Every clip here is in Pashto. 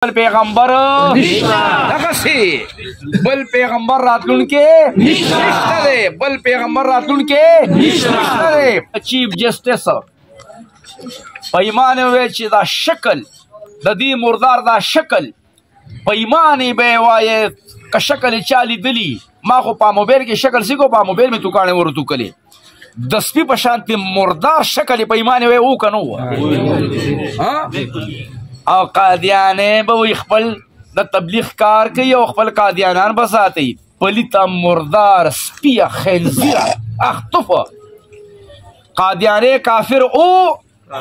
بل پیغمبر بل پیغمبر راتلون کے بل پیغمبر راتلون کے چیف جسٹس پیمانے ہوئے چی دا شکل دا دی مردار دا شکل پیمانے بے وائے کا شکل چالی دلی ما خو پا موبیل کی شکل سیکو پا موبیل میں تو کانے ورطو کلے دسپی پشانتی مردار شکل پیمانے ہوئے او کنو او قادیانے با وی خپل دا تبلیغ کار کئی او خپل قادیانان بساتی پلیتا مردار سپیا خنزیر اختفا قادیانے کافر او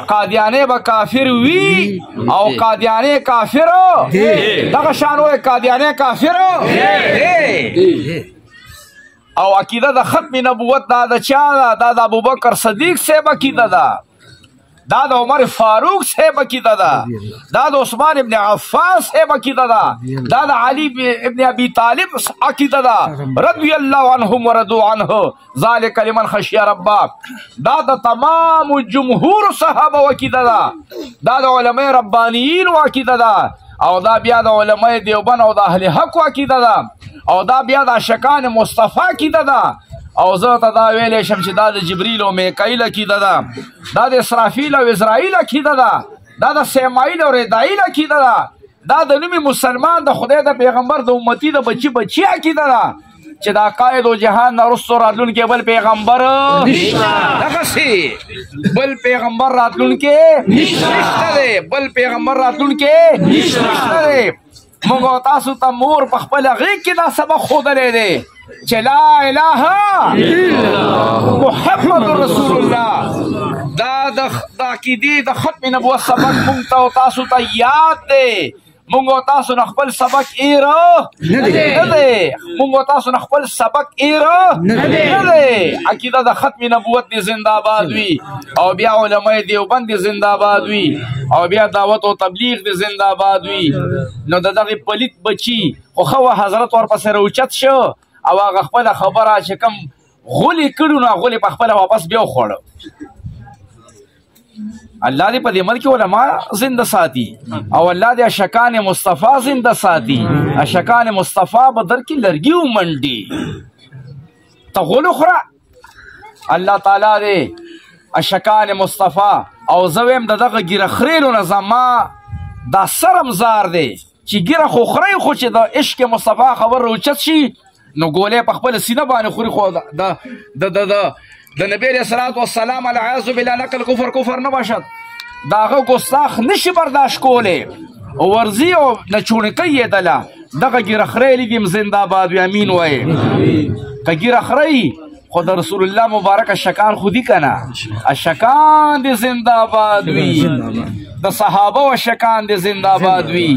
قادیانے با کافر وی او قادیانے کافر دا شانوے قادیانے کافر او عقیدہ دا ختم نبوت دا چا دا ابو بکر صدیق سے عقیدہ دا عمر فاروق سے عقیدہ دا عثمان ابن عفان سے عقیدہ دا علی ابن ابی طالب عقیدہ رضی اللہ عنہم ورضوا عنہ ذالک لمن خشی ربا دا تمام جمہور صحابہ عقیدہ دا علماء ربانیین عقیدہ دا او دا بیا دا علماء دیوبند او دا اہل حق عقیدہ دا او دا بیا دا شکان مصطفی عقیدہ دا او زرطا دا ویلے شمچ دا جبریل و میکائیل عقیدہ دا اسرافیل و اسرائیل عقیدہ دا سیمائیل و ردائیل عقیدہ دا نمی مسلمان دا خدای دا پیغمبر دا امتی دا بچی عقیدہ دا چی دا قائد و جہان نا رسو راتلون کے بل پیغمبر بل پیغمبر راتلون کے بل پیغمبر راتلون کے مگو تاسو تا مور پخپل غیق کی دا سبق خود لے دے چه لا الہ محمد رسول اللہ دا عقیدی دا ختم نبوت سبق منگتا و تاسو تا یاد دے منگو تاسو نخبل سبق ایرہ ندے منگو تاسو نخبل سبق ایرہ ندے عقیدہ دا ختم نبوت دی زندہ باد وی او بیا علماء دیوبند دی زندہ باد وی او بیا دعوت و تبلیغ دی زندہ باد وی نو دا غی پلیت بچی خو حضرت ور پس روچت شو او هغه خپل خبره چې کم غلی کړو نو غلی په خپل واپس بیا خوړ الله دې په دې ملک علماء زنده ساتي او الله دې اشکان مصطفی زنده ساتي اشکان مصطفی بدر کې لرګیو منډي ته غلو خره الله تعالی دې اشکان مصطفی او زویم دغه ګیره خریلو نه زما دا سرم زار دی چې ګیره خو خری خو چې د عشق مصطفی خبر روچت شي نو گولے پخپل سینہ بانے خوری خود دا نبی علیہ الصلوۃ والسلام العیاذ باللہ نقل کفر نباشد داغو گستاخ نشی برداشت کولے ورزی او نچونکی دلا داغا گیر اخریلی دیم زندہ باد و امین وائے که گیر اخری خود رسول اللہ مبارک الشکان خودی کنا الشکان دی زندہ باد وی دا صحابہ و شکان دی زندہ باد وی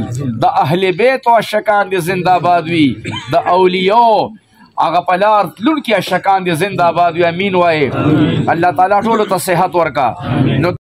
دا اہل بیت و شکان دی زندہ باد وی دا اولیاء آگا پلار لن کی شکان دی زندہ باد وی امین وائے اللہ تعالیٰ ٹھولو تا صحت ورکا